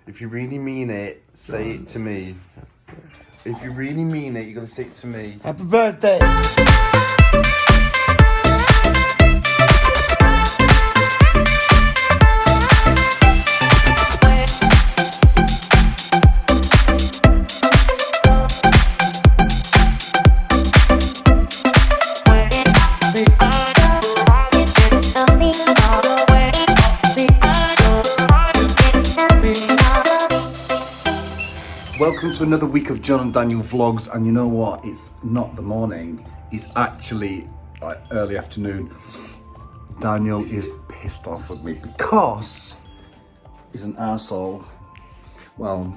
If you really mean it, say it to me. If you really mean it, you're gonna say it to me. Happy birthday! Welcome to another week of John and Daniel vlogs, and you know what? It's not the morning, it's actually like early afternoon. Daniel is pissed off with me because he's an arsehole. Well,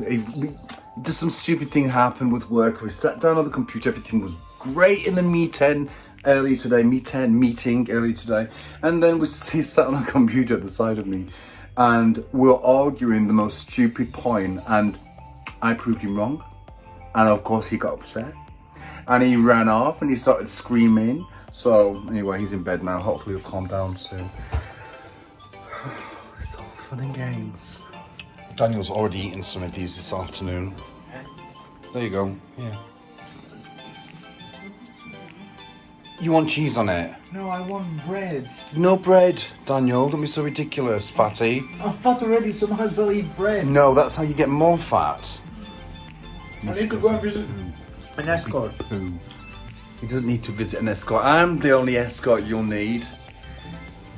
just some stupid thing happened with work. We sat down on the computer, everything was great in the meeting earlier today, meeting earlier today, and then he sat on the computer at the side of me, and we were arguing the most stupid point, and I proved him wrong, and of course he got upset, and he ran off and he started screaming. So anyway, he's in bed now. Hopefully he'll calm down soon. It's all fun and games. Daniel's already eaten some of these this afternoon. There you go. Yeah. You want cheese on it? No, I want bread. No bread, Daniel. Don't be so ridiculous, fatty. I'm fat already, so I might as well eat bread. No, that's how you get more fat. I need to go and visit an escort. Poo. He doesn't need to visit an escort. I'm the only escort you'll need,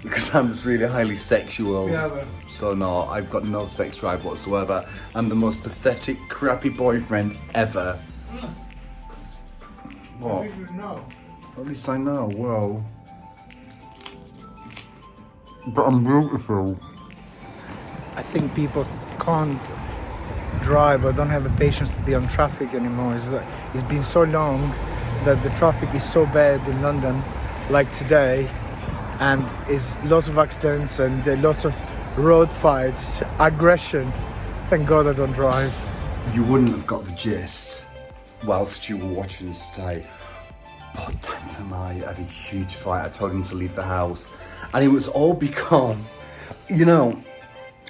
because I'm just really highly sexual. Yeah, but... So no, I've got no sex drive whatsoever. I'm the most pathetic, crappy boyfriend ever. What? No. At least I know. Well, but I'm beautiful. I think people can't drive or don't have the patience to be on traffic anymore. It's been so long that the traffic is so bad in London, like today, and it's lots of accidents and lots of road fights, aggression. Thank God I don't drive. You wouldn't have got the gist whilst you were watching this today. But Daniel and I had a huge fight. I told him to leave the house, and it was all because, you know,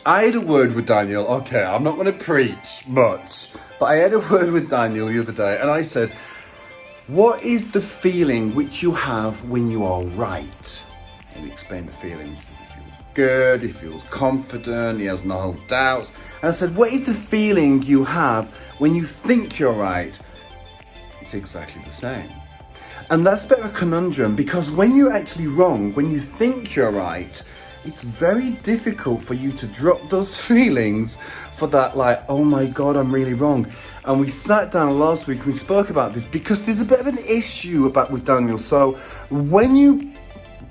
I had a word with Daniel. Okay, I'm not going to preach much, but I had a word with Daniel the other day, and I said, what is the feeling which you have when you are right? And he explained the feelings. He feels good, he feels confident, he has no doubts. And I said, what is the feeling you have when you think you're right? It's exactly the same. And that's a bit of a conundrum, because when you're actually wrong, when you think you're right, it's very difficult for you to drop those feelings for that, like, oh my God, I'm really wrong. And we sat down last week and we spoke about this, because there's a bit of an issue with Daniel. So when you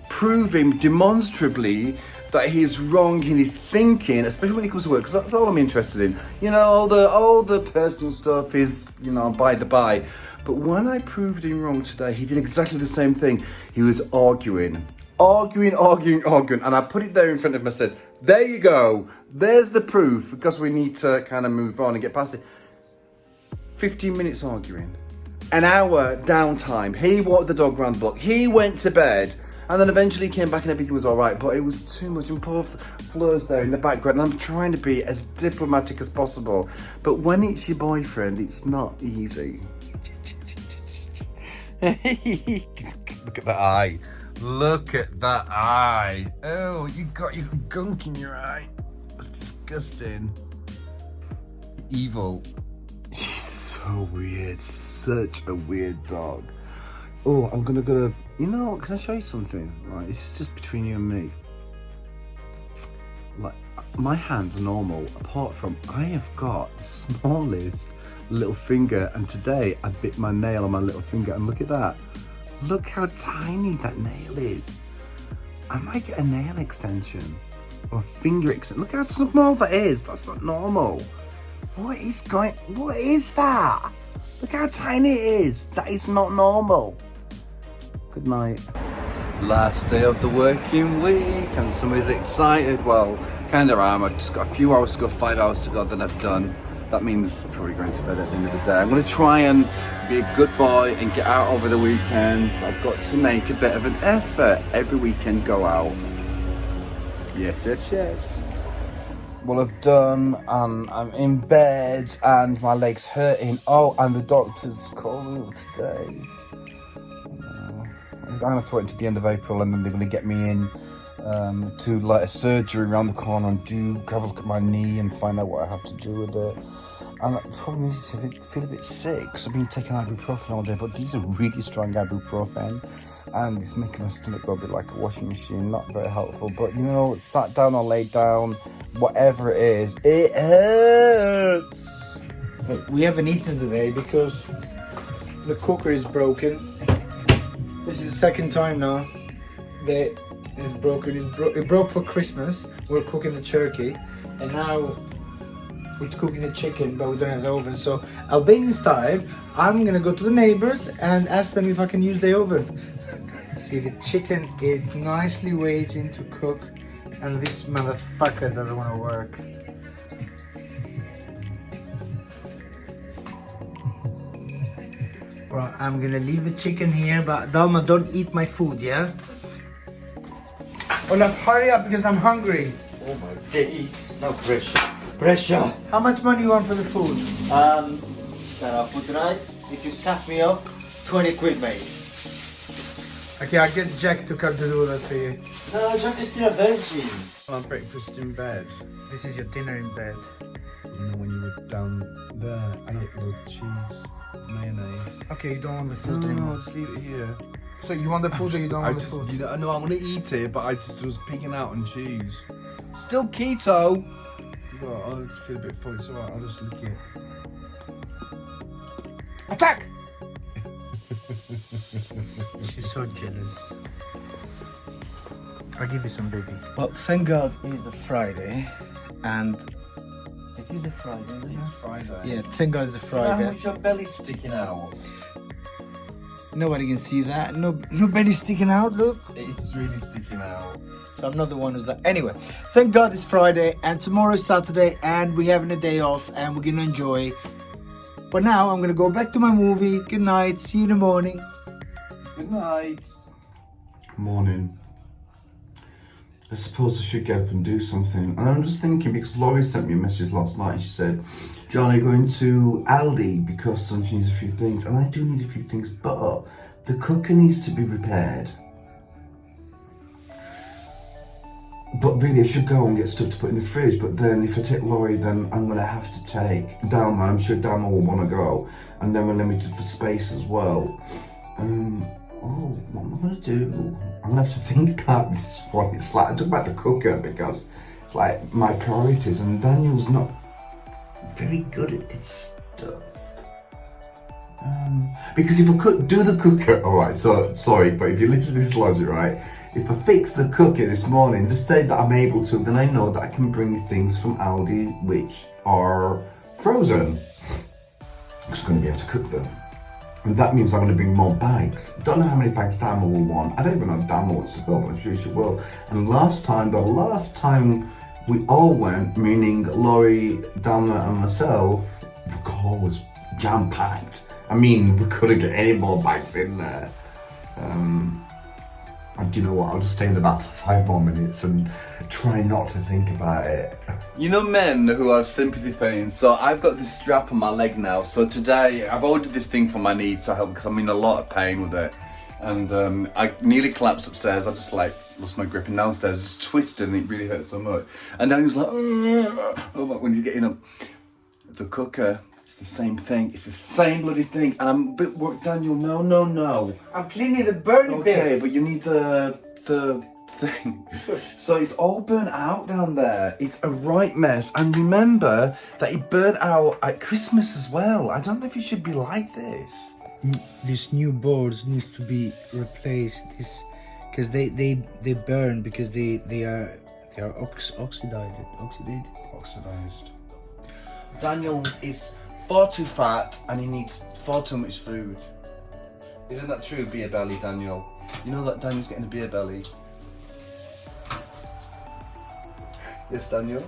prove him demonstrably that he's wrong in his thinking, especially when it comes to work, because that's all I'm interested in. You know, all the personal stuff is, you know, by the by. But when I proved him wrong today, he did exactly the same thing. He was arguing, and I put it there in front of him. I said, there you go, there's the proof, because we need to kind of move on and get past it. 15 minutes arguing, an hour downtime. He walked the dog around the block, he went to bed, and then eventually came back and everything was all right, but it was too much, and poor Fleur's there in the background, and I'm trying to be as diplomatic as possible, but when it's your boyfriend, it's not easy. Look at that eye. Look at that eye. Oh, you got your gunk in your eye. That's disgusting. Evil. She's so weird. Such a weird dog. Oh, I'm gonna go. You know, can I show you something? Right, this is just between you and me. Like, my hands are normal, apart from I have got the smallest little finger, and today I bit my nail on my little finger, and look at that. Look how tiny that nail is. I might get a nail extension or a finger extension. Look how small that is. That's not normal. What is that? Look how tiny it is. That is not normal. Good night. Last day of the working week, and somebody's excited. Well, kind of am. I've just got a few hours to go, 5 hours to go, then I've done. That means probably going to bed at the end of the day. I'm going to try and be a good boy and get out over the weekend. I've got to make a bit of an effort. Every weekend go out. Yes, yes, yes. will have done, and I'm in bed and my leg's hurting. Oh, and the doctor's calling today. I'm gonna have to wait until the end of April, and then they're gonna get me in to like a surgery around the corner and have a look at my knee and find out what I have to do with it. And the problem is, I feel a bit sick because I've been taking ibuprofen all day, but these are really strong ibuprofen, and it's making my stomach go a bit like a washing machine. Not very helpful, but you know, sat down or laid down, whatever it is, it hurts. We haven't eaten today because the cooker is broken. This is the second time now that it's broken. It broke for Christmas. We're cooking the turkey, and now we're cooking the chicken, but we don't have the oven. So Albanian style, I'm gonna go to the neighbors and ask them if I can use the oven. See, the chicken is nicely waiting to cook, and this motherfucker doesn't want to work. Right, I'm gonna leave the chicken here, but Dalma, don't eat my food, yeah? Olaf, hurry up because I'm hungry. Oh my days, no pressure. Pressure. How much money you want for the food? For tonight, if you sap me up, 20 quid, mate. Okay, I'll get Jack to come to do that for you. No, Jack is still a virgin. My breakfast in bed. This is your dinner in bed. You know when you were down there, I ate loads of cheese, mayonnaise. Okay, you don't want the food No, anymore. just leave it here. So you want the food or you don't want the food? You know, no, I'm gonna eat it, but I just was picking out on cheese. Still keto. But I just feel a bit full. It's alright. I'll just lick it. Attack! She's so jealous. I'll give you some, baby. Well, thank God it's a Friday, and it is a Friday, isn't it? It's Friday. Yeah, thank God it's a How Friday. much your belly's sticking out? Nobody can see that. No belly sticking out. Look. It's really sticking out. So I'm not the one who's that. Anyway, thank God it's Friday and tomorrow's Saturday and we're having a day off and we're gonna enjoy. But now I'm gonna go back to my movie. Good night. See you in the morning. Good night. Morning. I suppose I should get up and do something. And I'm just thinking, because Laurie sent me a message last night. She said, John, I'm going to Aldi because she needs a few things. And I do need a few things, but the cooker needs to be repaired. But really, I should go and get stuff to put in the fridge. But then if I take Laurie, then I'm going to have to take Dalma. I'm sure Dalma will want to go. And then we're limited for space as well. What am I going to do? I'm going to have to think about this one. It's like, I talk about the cooker because it's like my priorities. And Daniel's not very good at this stuff. Because if I could do the cooker, alright, so sorry, but if you listen to this logic, right? If I fix the cooker this morning, just say that I'm able to, then I know that I can bring things from Audi which are frozen. I'm just going to be able to cook them. And that means I'm going to bring more bags. Don't know how many bags Dalma will want. I don't even know if Dalma wants to go, but I'm sure she will. And the last time we all went, meaning Laurie, Dalma and myself, the car was jam-packed. I mean, we couldn't get any more bags in there. And you know what, I'll just stay in the bath for 5 more minutes and try not to think about it. You know men who have sympathy pains, so I've got this strap on my leg now. So today, I've ordered this thing for my knee to help because I'm in a lot of pain with it. And I nearly collapsed upstairs. I just like lost my grip, and downstairs I just twisted and it really hurt so much. And then he was like, oh, when you're getting up. The cooker, it's the same thing. It's the same bloody thing. And I'm a bit worried, Daniel, no. I'm cleaning the burning bits. Okay, but you need the thing. Shush. So it's all burnt out down there. It's a right mess. And remember that it burnt out at Christmas as well. I don't know if it should be like this. These new boards needs to be replaced. Because they burn because they are oxidized. Daniel is far too fat and he needs far too much food. Isn't that true, beer belly, Daniel? You know that Daniel's getting a beer belly. Yes, Daniel?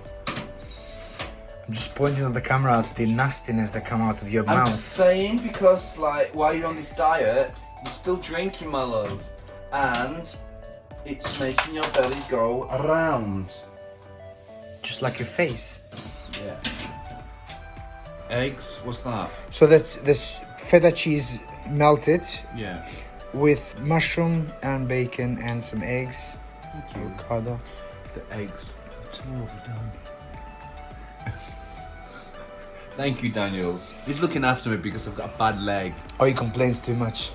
I'm just pointing at the camera at the nastiness that come out of your I'm mouth. just saying because, like, while you're on this diet, you're still drinking, my love. And it's making your belly go around. just like your face. Yeah. Eggs, what's that? So that's this feta cheese melted Yeah. with mushroom and bacon and some eggs. Thank you. Avocado. The eggs are too overdone. Thank you, Daniel. He's looking after me because I've got a bad leg. Oh, he complains too much.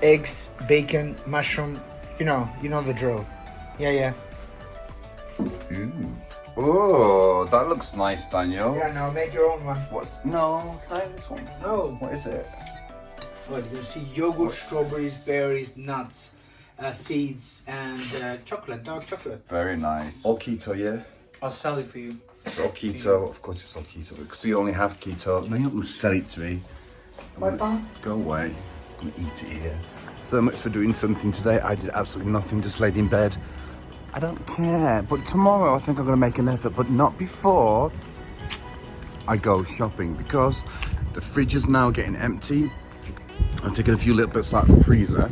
Eggs, bacon, mushroom. You know the drill. Yeah. Ooh. Oh, that looks nice, Daniel. Yeah, no, make your own one. No, can I have this one? No. What is it? Well, you can see yogurt, strawberries, berries, nuts, seeds, and chocolate, dark chocolate. Very nice. All keto, yeah? I'll sell it for you. It's all keto. Of course it's all keto because we only have keto. No, you're not going to sell it to me. Go away. I'm going to eat it here. So much for doing something today. I did absolutely nothing, just laid in bed. I don't care. But tomorrow I think I'm going to make an effort, but not before I go shopping because the fridge is now getting empty. I'm taking a few little bits out of the freezer.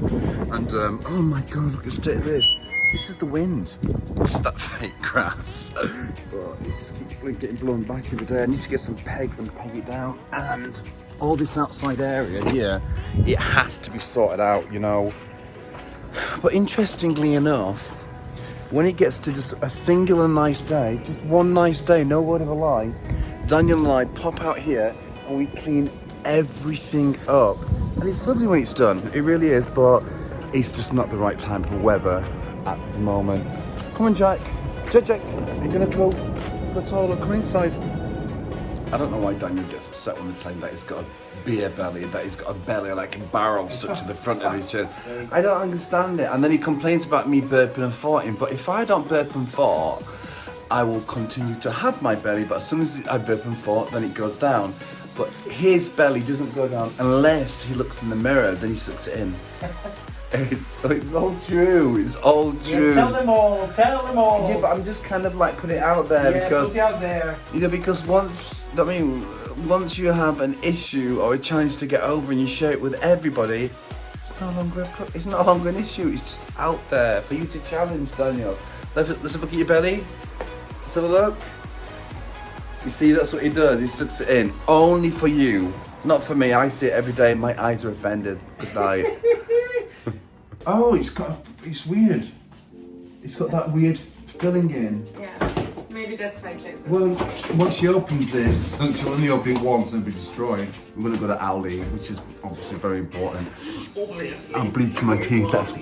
And, oh my God, look at the state of this. This is the wind. This is that fake grass. But it just keeps getting blown back every day. I need to get some pegs and peg it down. And all this outside area here, it has to be sorted out, you know. But interestingly enough, when it gets to just a singular nice day, just one nice day, no word of a lie, Daniel and I pop out here and we clean everything up. And it's lovely when it's done, it really is, but it's just not the right time for weather at the moment. Come on, Jack. Jack, you're gonna go to the toilet, come inside. I don't know why Daniel gets upset when they say that he's got a beer belly, that he's got a belly like a barrel stuck to the front of his chest. I don't understand it. And then he complains about me burping and farting, but if I don't burp and fart, I will continue to have my belly, but as soon as I burp and fart, then it goes down. But his belly doesn't go down unless he looks in the mirror, then he sucks it in. It's all true. It's all true. Yeah, tell them all. Yeah, but I'm just kind of like putting it out there because put it out there. You know, because once you have an issue or a challenge to get over and you share it with everybody, it's no longer an issue. It's just out there for you to challenge, Daniel. Let's have a look at your belly. Let's have a look. You see, that's what he does. He sucks it in only for you, not for me. I see it every day. My eyes are offended. Good night. Oh, it's weird. It's got that weird filling in. Yeah, maybe that's why I checked. Well, once she opens this, she'll only open it once and it'll be destroyed. I'm going to go to Audi, which is obviously very important. I'm bleaching my teeth, that's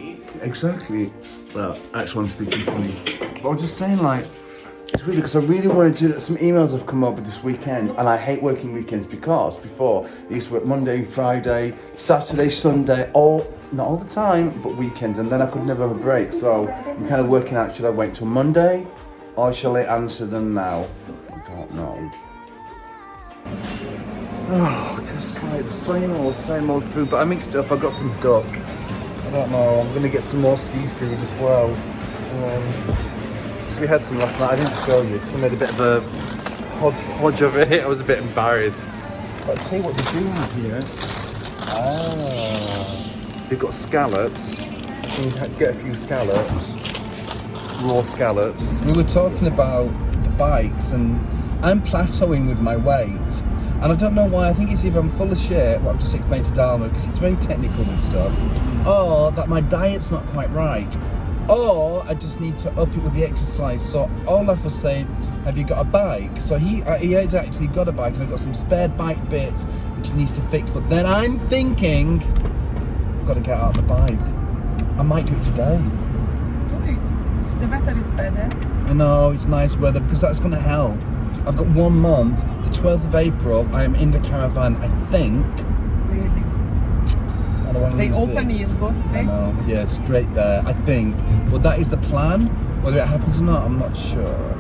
exactly. Well, I actually want to be too funny. But I was just saying, like, it's weird because I really wanted to, some emails have come up this weekend and I hate working weekends because before I used to work Monday, Friday, Saturday, Sunday, not all the time, but weekends, and then I could never have a break. So I'm kind of working out, should I wait till Monday or shall I answer them now? I don't know. Oh, just like the same old food, but I mixed it up. I got some duck. I don't know, I'm gonna get some more seafood as well. So we had some last night. I didn't show you because I made a bit of a hodgepodge of it. I was a bit embarrassed. But I'll tell you what they do have here. They've got scallops. You can get a few scallops, raw scallops. We were talking about the bikes and I'm plateauing with my weight. And I don't know why. I think it's either I'm full of shit, what I've just explained to Dalma, because it's very technical and stuff, or that my diet's not quite right, or I just need to up it with the exercise. So Olaf was saying, have you got a bike? So he has actually got a bike and I've got some spare bike bits which he needs to fix. But then I'm thinking, I've got to get out of the bike. I might do it today. Do it. The weather is better. I know, it's nice weather because that's going to help. I've got 1 month, the 12th of April, I am in the caravan, I think. Really? I don't want to They lose open this. it and go I straight? know, yeah, straight there, I think. Well, that is the plan. Whether it happens or not, I'm not sure.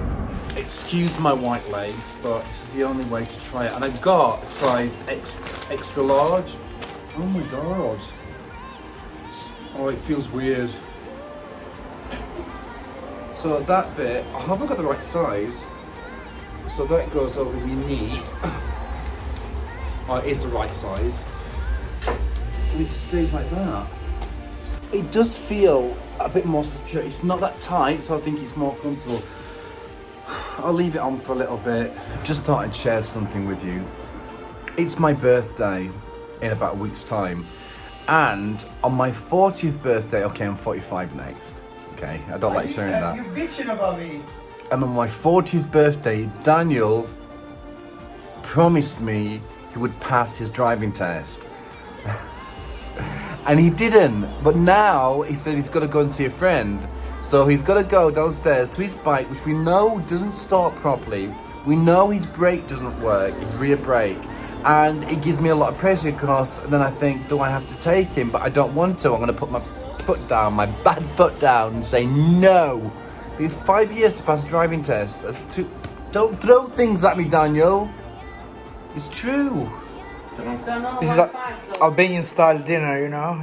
Excuse my white legs, but it's the only way to try it. And I've got size extra large. Oh my God. Oh, it feels weird. So that bit, I haven't got the right size. So that goes over your knee. Oh, it is the right size. And it just stays like that. It does feel a bit more secure. It's not that tight, so I think it's more comfortable. I'll leave it on for a little bit. Just thought I'd share something with you. It's my birthday in about a week's time. And on my 40th birthday, okay, I'm 45 next. Okay, I don't like sharing that. You're bitching about me. And on my 40th birthday, Daniel promised me he would pass his driving test. And he didn't. But now he said he's got to go and see a friend. So he's got to go downstairs to his bike, which we know doesn't start properly. We know his brake doesn't work, his rear brake. And it gives me a lot of pressure because then I think, do I have to take him? But I don't want to. I'm going to put my foot down, my bad foot down, and say no. We have 5 years to pass a driving test. That's too... Don't throw things at me, Daniel. It's true. This is like Albanian style dinner, you know?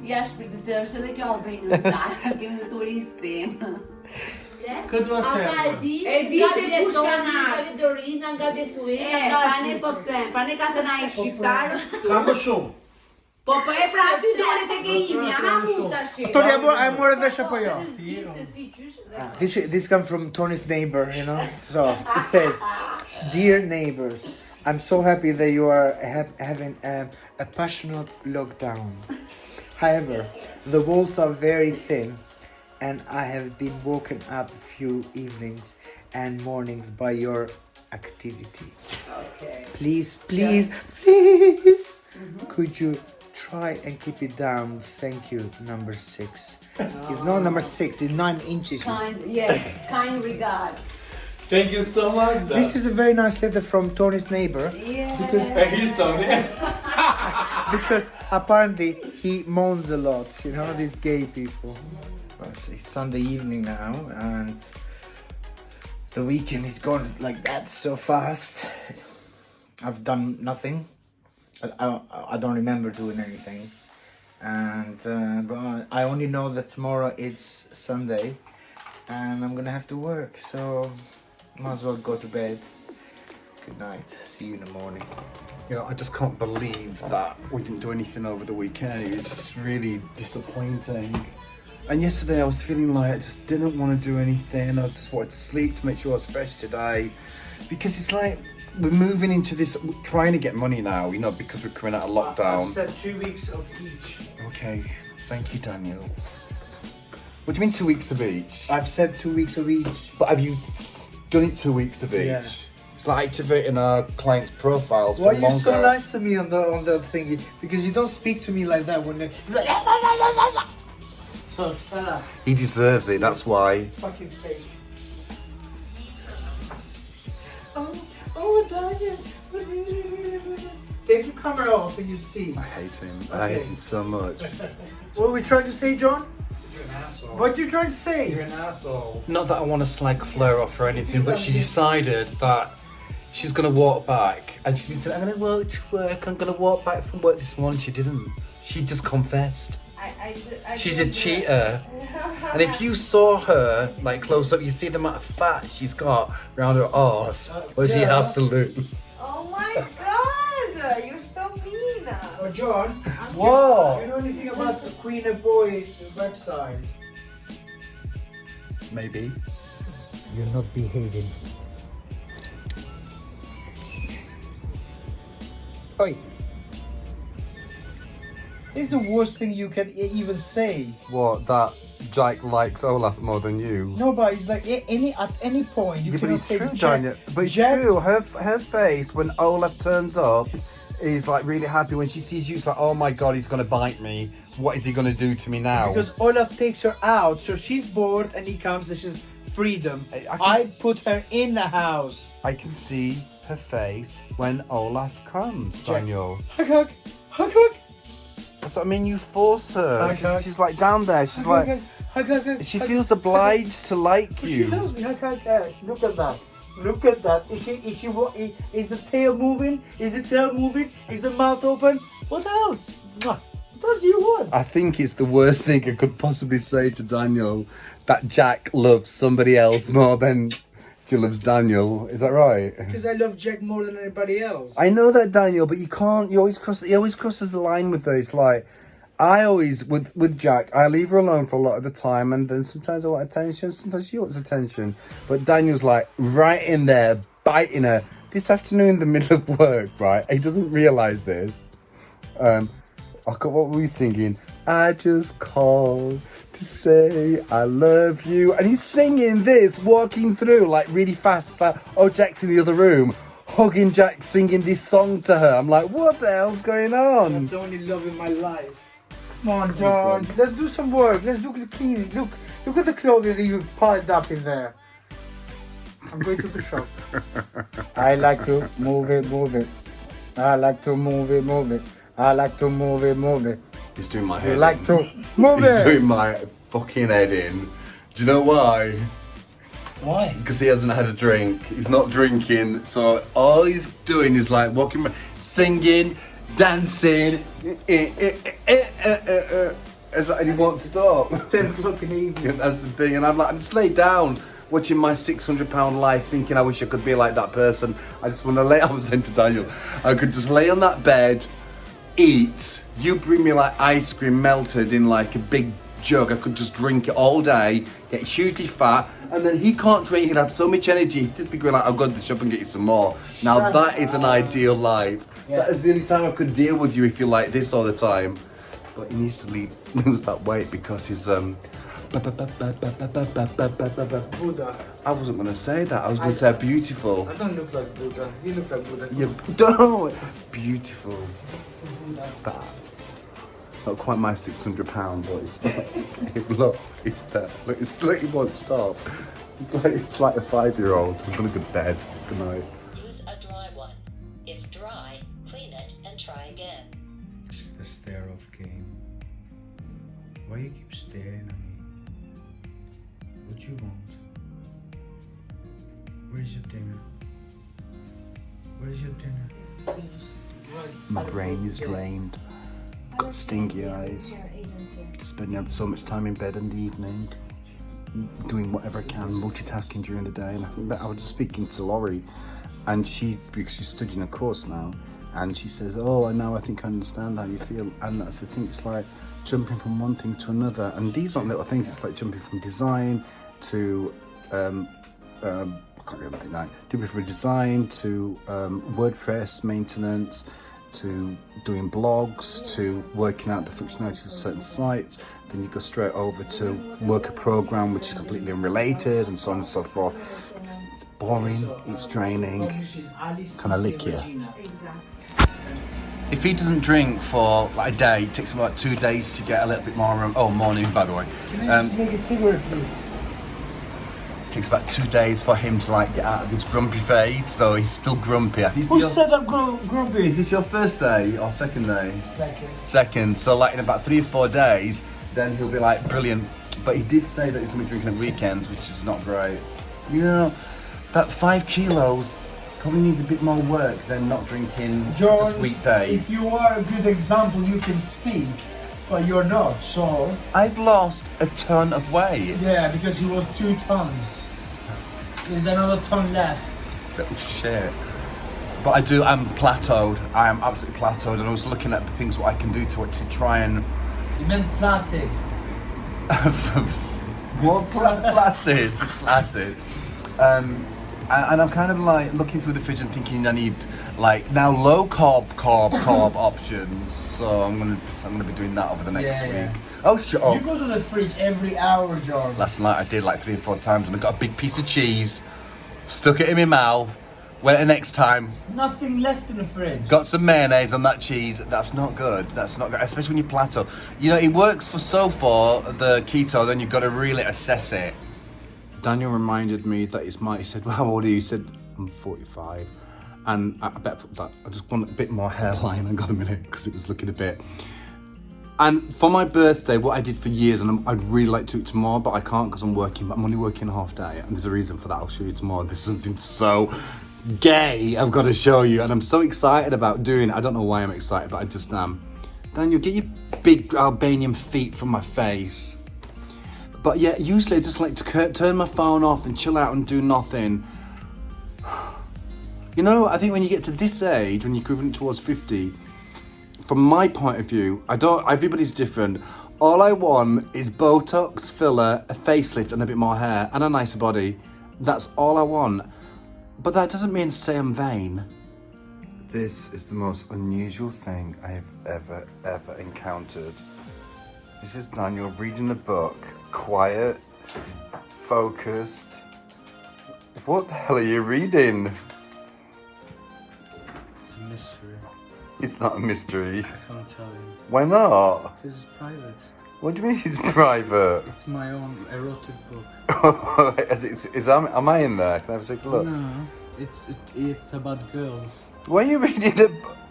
Ja shpirtësoj është edhe kjo Albanian style, kemi të turistin. Këtë E di se kush kanë ardhur. Dorina nga Besuela. Tani po kthem. Tani ka thënë ai shqiptar. Ka më shumë. Po e pra aty dole tek e imja, ha mund tash. Tony, I more vesh apo jo? This comes from Tony's neighbor, you know? So, it says, "Dear neighbors, I'm so happy that you are having a passionate lockdown. However, the walls are very thin and I have been woken up a few evenings and mornings by your activity. Okay. Please, could you try and keep it down? Thank you, number 6. It's not number 6, it's 9 inches. Kind regard. Thank you so much. This is a very nice letter from Tony's neighbor. Yeah. He's Tony. Because apparently he moans a lot, you know, these gay people. It's Sunday evening now and the weekend is gone like that so fast. I've done nothing. I don't remember doing anything. And but I only know that tomorrow it's Sunday and I'm gonna have to work, so might as well go to bed. Good night. See you in the morning. You know, I just can't believe that we didn't do anything over the weekend. It's really disappointing. And yesterday I was feeling like I just didn't want to do anything. I just wanted to sleep to make sure I was fresh today. Because it's like we're moving into this, trying to get money now, you know, because we're coming out of lockdown. I've said 2 weeks of each. Okay, thank you, Daniel. What do you mean 2 weeks of each? I've said 2 weeks of each. But have you done it 2 weeks of each? Yeah. It's like activating our clients' profiles Why for are longer. you so nice to me on the thingy? Because you don't speak to me like that when they... So shut up. He deserves it, that's why. Fucking fake. Oh, Daniel. Take the camera off and you see. I hate him. I hate him so much. What are we trying to say, John? You're an asshole. What are you trying to say? You're an asshole. Not that I want to slag Fleur off or anything, but she decided that she's going to walk back. And she's been saying, I'm going to walk to work, I'm going to walk back from work this morning. She didn't. She just confessed. She's a cheater. And if you saw her, like, close up, you see the amount of fat she's got around her arse, where she has to lose. Oh my god, you're so mean. Oh, John. Whoa. Do you know anything about the Queen of Boys website? Maybe. You're not behaving. Oi. It's the worst thing you can even say. What, that Jack likes Olaf more than you? No, but it's like at any point you Yeah, but cannot it's say true, Jack. Daniel. But it's Jack- true. Her face when Olaf turns up is like really happy. When she sees you, it's like, oh my god, he's gonna bite me. What is he gonna do to me now? Because Olaf takes her out, so she's bored and he comes and she's freedom. I put her in the house. I can see her face when Olaf comes, Daniel. Hug, hug, hug, hug. That's what I mean. You force her. Hug, hug. She's like down there. She's like, Hug, hug, hug, she hug, feels hug, obliged to like hug. She you. loves me. Hug, hug, hug. Look at that. Look at that. Is the tail moving? Is the tail moving? Is the mouth open? What else? Mwah. What else do you want? I think it's the worst thing I could possibly say to Daniel, that Jack loves somebody else more than she loves Daniel. Is that right? Because I love Jack more than anybody else. I know that, Daniel, but you can't. He always crosses the line with her. It's like, I always, with Jack, I leave her alone for a lot of the time, and then sometimes I want attention, sometimes she wants attention. But Daniel's like right in there, biting her. This afternoon in the middle of work, right? He doesn't realise this. What were we singing? I just called to say I love you. And he's singing this, walking through like really fast. It's like, oh, Jack's in the other room, hugging Jack, singing this song to her. I'm like, what the hell's going on? That's the only love in my life. Come on, George. Let's do some work. Let's do the cleaning. Look at the clothing that you piled up in there. I'm going to the shop. I like to move it. I like to move it. I like to move it. He's doing my head You like in. to move He's it. doing my fucking head in. Do you know why? Why? Because he hasn't had a drink. He's not drinking. So all he's doing is like walking, singing, dancing. And he won't stop. 10 o'clock in the evening. That's the thing. And I'm like, I'm just laid down watching my £600 life thinking I wish I could be like that person. I just want to lay, I was saying to Daniel, I could just lay on that bed, eat. You bring me like ice cream melted in like a big jug. I could just drink it all day, get hugely fat, and then he can't drink. He'd have so much energy. He'd just be going like, I'll go to the shop and get you some more. Now that is an ideal life. Yeah. That is the only time I could deal with you if you're like this all the time. But he needs to lose that weight because he's Buddha. I wasn't going to say that. I was going to say beautiful. I don't look like Buddha. You look like Buddha. Yeah, don't. Beautiful. Fat. Not quite my £600, but it's look, it's there. Look, it's like it won't stop. It's like a 5-year-old. I'm gonna go to bed. Good night. Use a dry one. If dry, clean it and try again. It's the stare off game. Why you keep staring at me? What you want? Where's your dinner? Where's your dinner? My brain is drained. Got stingy eyes. Spending so much time in bed in the evening, doing whatever I can, multitasking during the day. And I think that I was just speaking to Laurie, and because she's studying a course now, and she says, "Oh, I think I understand how you feel." And that's the thing. It's like jumping from one thing to another. And these aren't little things. It's like jumping from design to I can't remember the name. Jumping from design to WordPress maintenance, to doing blogs, to working out the functionalities of certain sites. Then you go straight over to work a program which is completely unrelated, and so on and so forth. It's boring, it's draining. Can I lick you? If he doesn't drink for like a day, it takes him about 2 days to get a little bit more. Morning, by the way. Can I just make a cigarette, please? Takes about 2 days for him to like get out of his grumpy phase, so he's still grumpy. I think Who said I'm grumpy? Is this your first day or second day? Second. Second. So like in about 3 or 4 days, then he'll be like brilliant. But he did say that he's gonna be drinking at weekends, which is not great. You know, that 5 kilos probably needs a bit more work than not drinking just weekdays. If you are a good example, you can speak, but you're not. So I've lost a ton of weight. yeah, because he was 2 tons. There's another ton left. Little shit. But I'm plateaued. I am absolutely plateaued, and I was looking at the things what I can do to try and You meant placid. more placid. And I'm kind of like looking through the fridge and thinking I need like now low carb options. So I'm gonna be doing that over the next Yeah. week. Oh shut up. You go to the fridge every hour, John. Last night I did like 3 or 4 times, and I got a big piece of cheese, stuck it in my mouth, went the next time, Nothing left in the fridge. got some mayonnaise on that cheese. That's not good. That's not good, especially when you plateau. You know, it works for so far, the keto, then you've got to really assess it. Daniel reminded me that he said, well, how old are you? He said, I'm 45. And I bet that I just want a bit more hairline. I got a minute, because it was looking a bit. And for my birthday, what I did for years, and I'd really like to do it tomorrow, but I can't because I'm working, but I'm only working a half day. And there's a reason for that. I'll show you tomorrow. There's something so gay I've got to show you. And I'm so excited about doing it. I don't know why I'm excited, but I just am. Daniel, get your big Albanian feet from my face. But yeah, usually I just like to turn my phone off and chill out and do nothing. You know, I think when you get to this age, when you're creeping towards 50, from my point of view, everybody's different. All I want is Botox, filler, a facelift and a bit more hair and a nicer body. That's all I want. But that doesn't mean to say I'm vain. This is the most unusual thing I have ever encountered. This is Daniel reading a book, quiet, focused. What the hell are you reading? It's a mystery. It's not a mystery. I can't tell you. Why not? Because it's private. What do you mean it's private? It's my own erotic book. Am I in there? Can I have a take a look? No, it's about girls. Why are you reading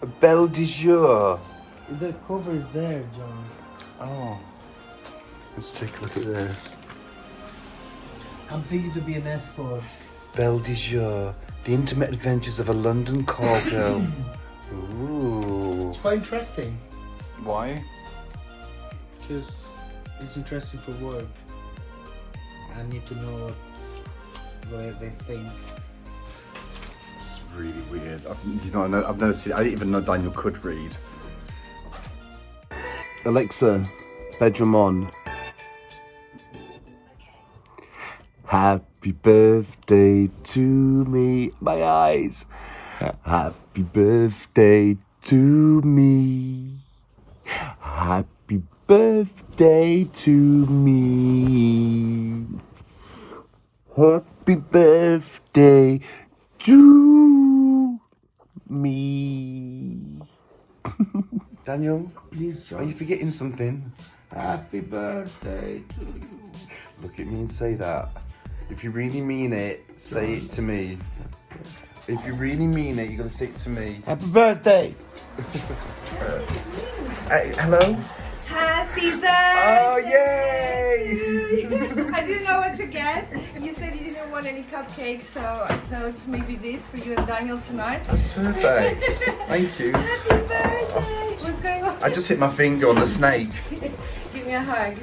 a Belle du Jour? The cover is there, John. Oh. Let's take a look at this. I'm thinking to be an escort. Belle du Jour, the intimate adventures of a London call girl. Ooh. It's quite interesting. Why? Because it's interesting for work. I need to know what they think. It's really weird. I've never seen it. I didn't even know Daniel could read. Alexa, bedroom on. Happy birthday to me. My eyes. Happy birthday to me. Happy birthday to me. Happy birthday to me. Daniel, Please, John. are you forgetting something? Happy birthday to you. Look at me and say that. If you really mean it, say it to me. If you really mean it, you're gonna say it to me. Happy birthday! Hello? Happy birthday! Oh, yay! I didn't know what to get. You said you didn't want any cupcakes, so I thought maybe this for you and Daniel tonight. That's perfect. Thank you. Happy birthday! What's going on? I just hit my finger on the snake. Give me a hug.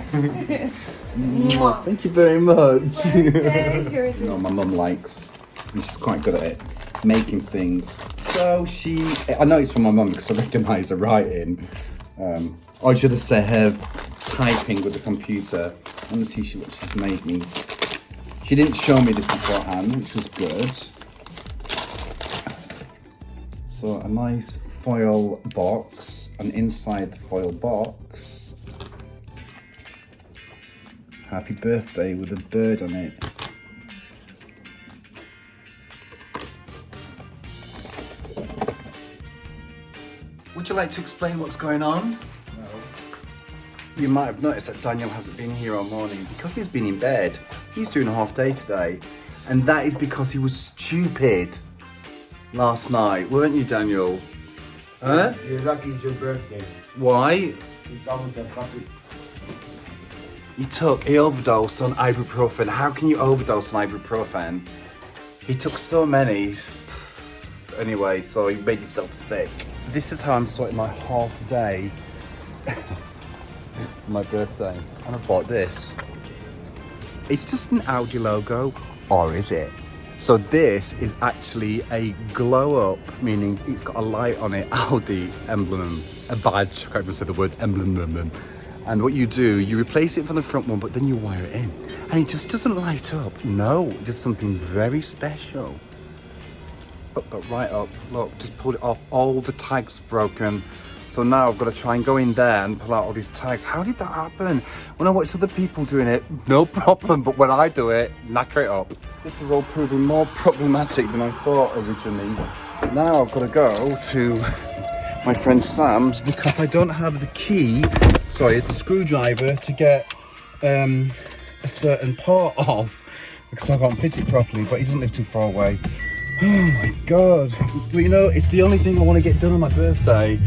Thank you very much. Okay, here it is. No, my mum likes. And she's quite good at it, making things. So I know it's from my mum because I recognise her writing. I should have said her typing with the computer. Let me see what she's made me. She didn't show me this beforehand, which was good. So a nice foil box, and inside the foil box, happy birthday with a bird on it. Would you like to explain what's going on? No. You might have noticed that Daniel hasn't been here all morning because he's been in bed. He's doing a half day today. And that is because he was stupid last night, weren't you, Daniel? Huh? You're lucky it's your birthday. Why? You don't have coffee. He overdosed on ibuprofen. How can you overdose on ibuprofen? He took so many. Anyway, so he made himself sick. This is how I'm starting my half day. My birthday. And I bought this. It's just an Audi logo, or is it? So this is actually a glow up, meaning it's got a light on it, Audi emblem, a badge, I can't even say the word emblem. And what you do, you replace it from the front one, but then you wire it in. And it just doesn't light up. No, just something very special. Hooked that right up, look, just pulled it off, all the tags broken. So now I've got to try and go in there and pull out all these tags. How did that happen? When I watch other people doing it, no problem, but when I do it, knacker it up. This is all proving more problematic than I thought originally. Now I've got to go to my friend Sam's because I don't have the key, the screwdriver to get a certain part off because I can't fit it properly, but he doesn't live too far away. Oh my God. Well, you know, it's the only thing I want to get done on my birthday.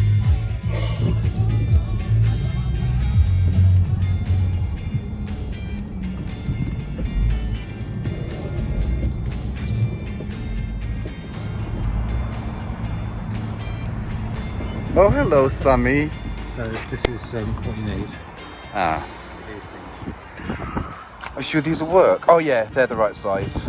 Oh, hello, Sammy. So this is what you need. Ah. These things. Are you sure these will work? Oh yeah, they're the right size.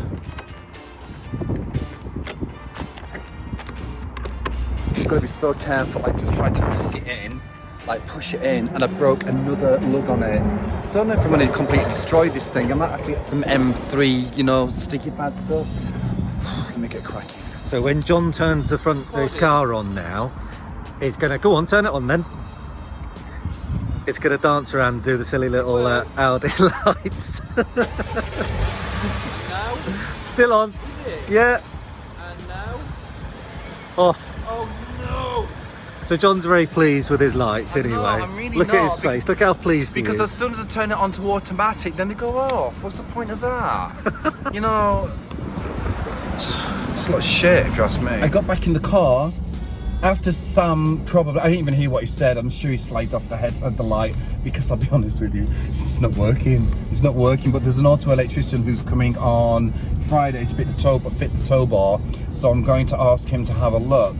got to be so careful. I just tried to plug it in, like push it in, and I broke another lug on it. Don't know if I'm going to completely destroy this thing. I might have to get some M3, you know, sticky pad stuff. Let me get cracking. So when John turns the front of his car on now, it's going to go on, turn it on then. It's going to dance around and do the silly little Audi lights. Now? Still on. Is it? Yeah. And now? Off. Oh no! So John's very pleased with his lights anyway. I'm really Look at his not, face. Look how pleased he Because is. as soon as I turn it on to automatic, then they go off. What's the point of that? You know, it's a lot of shit if you ask me. I got back in the car after Sam probably, I didn't even hear what he said. I'm sure he slagged off the head of the light because I'll be honest with you, it's just not working. It's not working, but there's an auto electrician who's coming on Friday to fit the tow bar. So I'm going to ask him to have a look.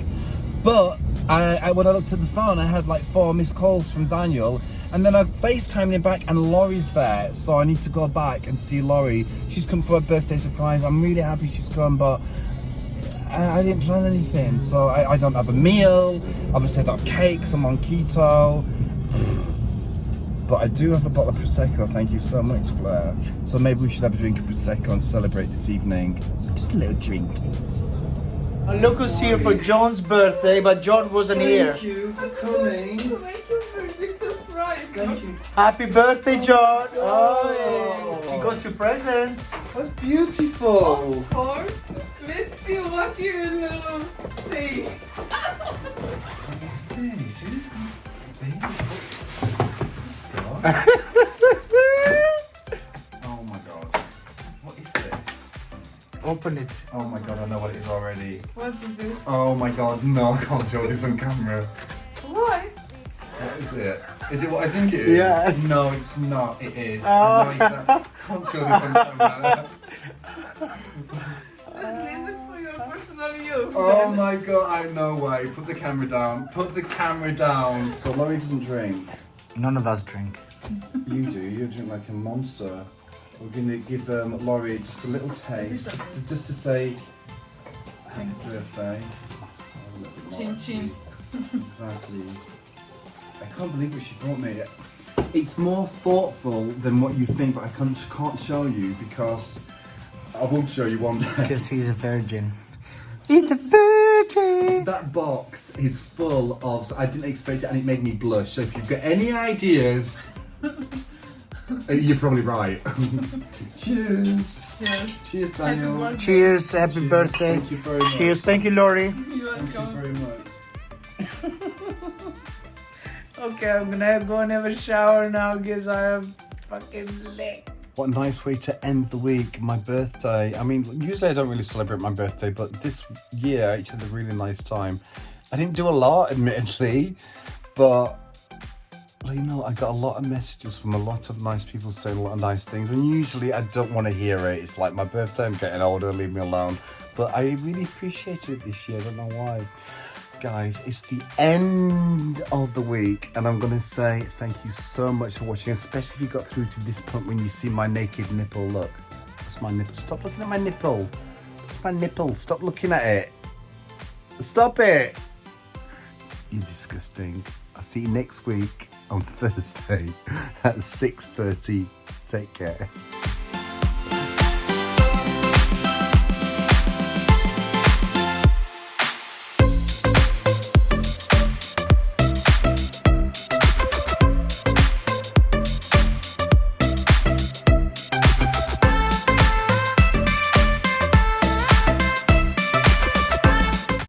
But when I looked at the phone, I had like 4 missed calls from Daniel, and then I FaceTimed him back and Laurie's there, so I need to go back and see Laurie. She's come for a birthday surprise. I'm really happy she's come, but I didn't plan anything, so I don't have a meal. Obviously I don't have cakes, I'm on keto. But I do have a bottle of Prosecco, thank you so much, Flair. So maybe we should have a drink of Prosecco and celebrate this evening. Just a little drinky. And look who's here for John's birthday, but John wasn't here. Thank you for coming. Thank you for the big surprise. Thank you. Happy birthday, John! Oh, you got your presents. That's beautiful. Of course. Let's see what you will say. What is this? Is this oh my god. What is this? Open it. Oh my god, I know what it is already. What is it? Oh my god, no, I can't show this on camera. Why? What is it? Is it what I think it is? Yes. No, it's not. It is. Oh. I know exactly. I can't show this on camera. Just leave it for your personal use. Oh my god, no way. Put the camera down. Put the camera down. So Laurie doesn't drink. None of us drink. You do. You drink like a monster. We're going to give Laurie just a little taste. Just to say happy birthday. Oh, a little bit more, Chin chin. Exactly. I can't believe what she brought me. It's more thoughtful than what you think, but I can't show you because I will show you one day. Because he's a virgin. He's a virgin! That box is full of, so I didn't expect it and it made me blush. So if you've got any ideas, you're probably right. Cheers. Yes. Cheers, Daniel. Cheers, happy Cheers. birthday. Thank you very much. Cheers, thank you, Laurie. You're Thank you welcome. very much. Okay, I'm gonna go and have a shower now because I am fucking lit. What a nice way to end the week, my birthday. I mean, usually I don't really celebrate my birthday, but this year I had a really nice time. I didn't do a lot, admittedly, but you know, I got a lot of messages from a lot of nice people saying a lot of nice things, and usually I don't want to hear it. It's like my birthday, I'm getting older, leave me alone. But I really appreciated it this year, I don't know why. Guys, it's the end of the week, and I'm going to say thank you so much for watching, especially if you got through to this point when you see my naked nipple. Look, that's my nipple. Stop looking at my nipple. It's my nipple. Stop looking at it. Stop it. You're disgusting. I'll see you next week on Thursday at 6:30. Take care.